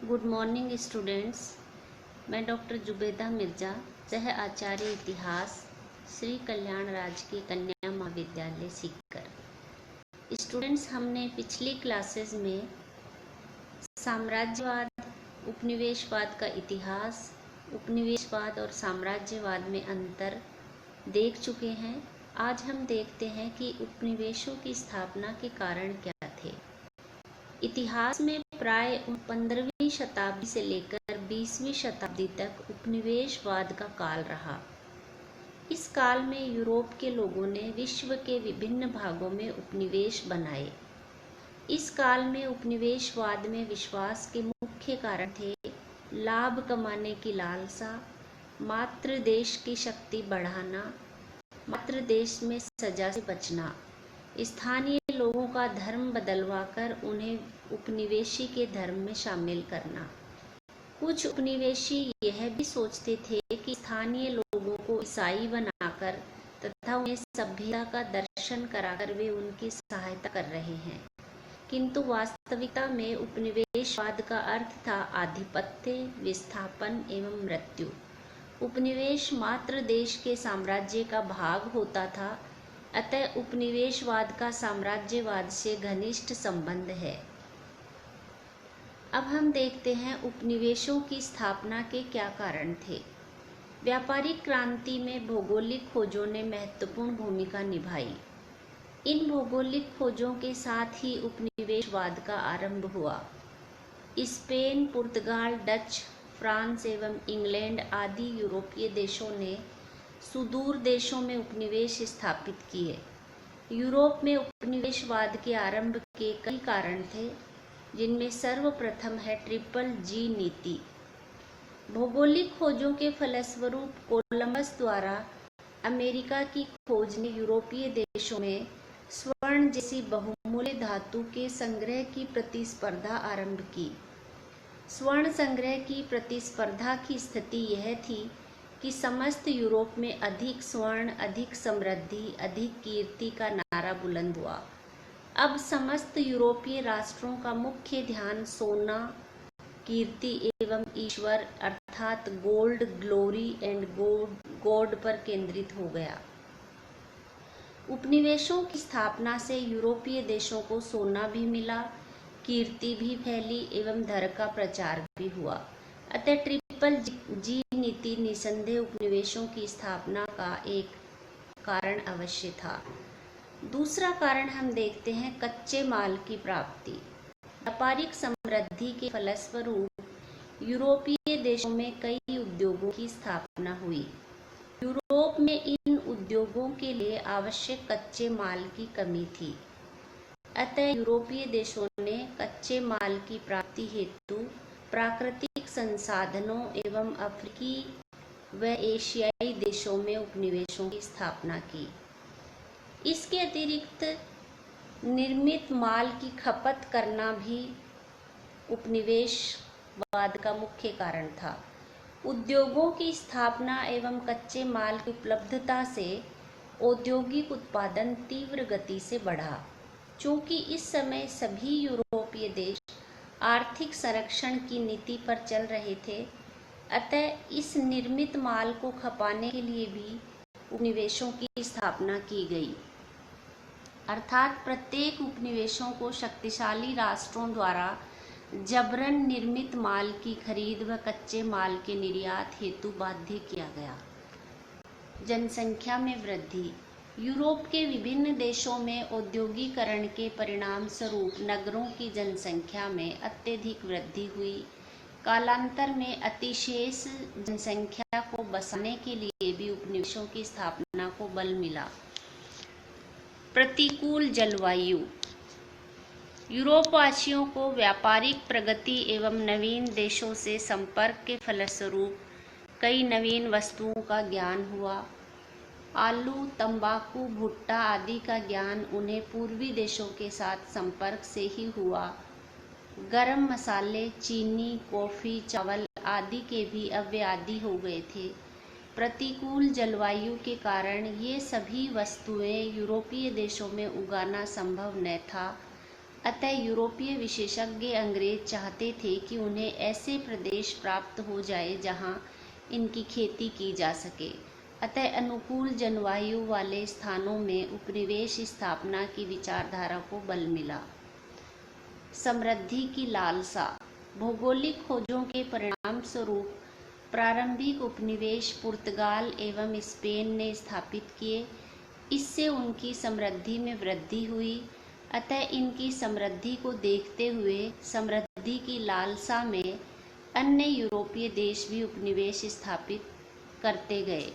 Good morning students. मैं doctor Zubeda Mirza, सह आचार्य इतिहास, श्री कल्याण राजकीय कन्या महाविद्यालय सीकर। स्टूडेंट्स, हमने पिछली क्लासेस में साम्राज्यवाद, उपनिवेशवाद का इतिहास, उपनिवेशवाद और साम्राज्यवाद में अंतर देख चुके हैं। आज हम देखते हैं कि उपनिवेशों की स्थापना के कारण क्या थे। इतिहास में प्राय 15वीं शताब्दी से लेकर 20वीं शताब्दी तक उपनिवेशवाद का काल रहा। इस काल में यूरोप के लोगों ने विश्व के विभिन्न भागों में उपनिवेश बनाए। इस काल में उपनिवेशवाद में विश्वास के मुख्य कारण थे लाभ कमाने की लालसा, मातृ देश की शक्ति बढ़ाना, मातृ देश में सजा से बचना, स्थानीय लोगों का धर्म बदलवाकर उन्हें उपनिवेशी के धर्म में शामिल करना। कुछ उपनिवेशी यह भी सोचते थे कि स्थानीय लोगों को ईसाई बनाकर तथा उन्हें सभ्यता का दर्शन कराकर वे उनकी सहायता कर रहे हैं, किंतु वास्तविकता में उपनिवेशवाद का अर्थ था आधिपत्य, विस्थापन एवं मृत्यु। उपनिवेश मातृ देश के साम्राज्य का भाग होता था, अतः उपनिवेशवाद का साम्राज्यवाद से घनिष्ठ संबंध है। अब हम देखते हैं उपनिवेशों की स्थापना के क्या कारण थे। व्यापारिक क्रांति में भौगोलिक खोजों ने महत्वपूर्ण भूमिका निभाई। इन भौगोलिक खोजों के साथ ही उपनिवेशवाद का आरंभ हुआ। स्पेन, पुर्तगाल, डच, फ्रांस एवं इंग्लैंड आदि यूरोपीय देशों ने सुदूर देशों में उपनिवेश स्थापित किए। यूरोप में उपनिवेशवाद के आरंभ के कई कारण थे, जिनमें सर्वप्रथम है ट्रिपल जी नीति। भौगोलिक खोजों के फलस्वरूप कोलंबस द्वारा अमेरिका की खोज ने यूरोपीय देशों में स्वर्ण जैसी बहुमूल्य धातु के संग्रह की प्रतिस्पर्धा आरंभ की। स्वर्ण संग्रह की प्रतिस्पर्धा की स्थिति यह थी कि समस्त यूरोप में अधिक स्वर्ण, अधिक समृद्धि, अधिक कीर्ति का नारा बुलंद हुआ। अब समस्त यूरोपीय राष्ट्रों का मुख्य ध्यान सोना, कीर्ति एवं ईश्वर अर्थात गोल्ड, ग्लोरी एंड गॉड पर केंद्रित हो गया। उपनिवेशों की स्थापना से यूरोपीय देशों को सोना भी मिला, कीर्ति भी फैली एवं धर्म का प्रचार भी हुआ। अतः ट्रिपल जी नीति निसंदेह उपनिवेशों की स्थापना का एक कारण अवश्य था। दूसरा कारण हम देखते हैं कच्चे माल की प्राप्ति। व्यापारिक समृद्धि के फलस्वरूप यूरोपीय देशों में कई उद्योगों की स्थापना हुई। यूरोप में इन उद्योगों के लिए आवश्यक कच्चे माल की कमी थी, अतः यूरोपीय देशों ने कच्चे माल की प्राप्ति हेतु प्राकृतिक संसाधनों एवं अफ्रीकी व एशियाई देशों में उपनिवेशों की स्थापना की। इसके अतिरिक्त निर्मित माल की खपत करना भी उपनिवेशवाद का मुख्य कारण था। उद्योगों की स्थापना एवं कच्चे माल की उपलब्धता से औद्योगिक उत्पादन तीव्र गति से बढ़ा। चूँकि इस समय सभी यूरोपीय देश आर्थिक संरक्षण की नीति पर चल रहे थे, अतः इस निर्मित माल को खपाने के लिए भी उपनिवेशों की स्थापना की गई। अर्थात प्रत्येक उपनिवेशों को शक्तिशाली राष्ट्रों द्वारा जबरन निर्मित माल की खरीद व कच्चे माल के निर्यात हेतु बाध्य किया गया। जनसंख्या में वृद्धि। यूरोप के विभिन्न देशों में औद्योगिकरण के परिणाम स्वरूप नगरों की जनसंख्या में अत्यधिक वृद्धि हुई। कालांतर में अतिशेष जनसंख्या को बसाने के लिए भी उपनिवेशों की स्थापना को बल मिला। प्रतिकूल जलवायु। यूरोपवासियों को व्यापारिक प्रगति एवं नवीन देशों से संपर्क के फलस्वरूप कई नवीन वस्तुओं का ज्ञान हुआ। आलू, तंबाकू, भुट्टा आदि का ज्ञान उन्हें पूर्वी देशों के साथ संपर्क से ही हुआ। गरम मसाले, चीनी, कॉफ़ी, चावल आदि के भी अब वे आदी हो गए थे। प्रतिकूल जलवायु के कारण ये सभी वस्तुएं यूरोपीय देशों में उगाना संभव न था, अतः यूरोपीय विशेषज्ञ अंग्रेज चाहते थे कि उन्हें ऐसे प्रदेश प्राप्त हो जाए जहां इनकी खेती की जा सके। अतः अनुकूल जलवायु वाले स्थानों में उपनिवेश स्थापना की विचारधारा को बल मिला। समृद्धि की लालसा। भौगोलिक खोजों के परिणाम स्वरूप प्रारंभिक उपनिवेश पुर्तगाल एवं स्पेन ने स्थापित किए। इससे उनकी समृद्धि में वृद्धि हुई। अतः इनकी समृद्धि को देखते हुए समृद्धि की लालसा में अन्य यूरोपीय देश भी उपनिवेश स्थापित करते गए।